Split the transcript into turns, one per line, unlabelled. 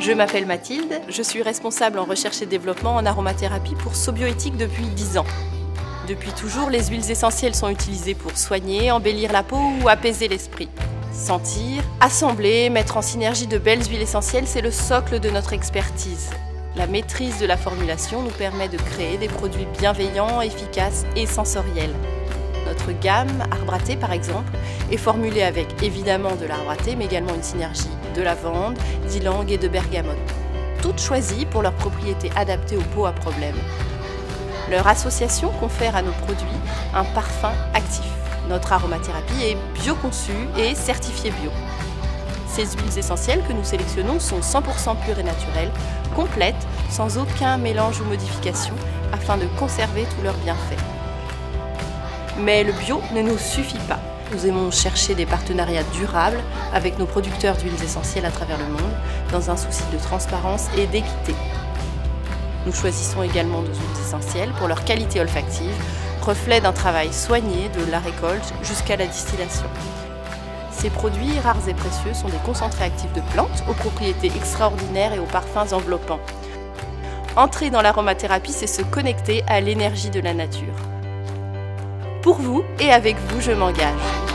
Je m'appelle Mathilde, je suis responsable en recherche et développement en aromathérapie pour Sobioéthique depuis 10 ans. Depuis toujours, les huiles essentielles sont utilisées pour soigner, embellir la peau ou apaiser l'esprit. Sentir, assembler, mettre en synergie de belles huiles essentielles, c'est le socle de notre expertise. La maîtrise de la formulation nous permet de créer des produits bienveillants, efficaces et sensoriels. Notre gamme arbre à thé, par exemple, est formulée avec évidemment de l'arbre à thé, mais également une synergie de lavande, d'ylang et de bergamote. Toutes choisies pour leurs propriétés adaptées aux peaux à problème. Leur association confère à nos produits un parfum actif. Notre aromathérapie est bio-conçue et certifiée bio. Ces huiles essentielles que nous sélectionnons sont 100% pures et naturelles, complètes, sans aucun mélange ou modification, afin de conserver tous leurs bienfaits. Mais le bio ne nous suffit pas. Nous aimons chercher des partenariats durables avec nos producteurs d'huiles essentielles à travers le monde, dans un souci de transparence et d'équité. Nous choisissons également nos huiles essentielles pour leur qualité olfactive, reflet d'un travail soigné de la récolte jusqu'à la distillation. Ces produits rares et précieux sont des concentrés actifs de plantes aux propriétés extraordinaires et aux parfums enveloppants. Entrer dans l'aromathérapie, c'est se connecter à l'énergie de la nature. Pour vous et avec vous, je m'engage.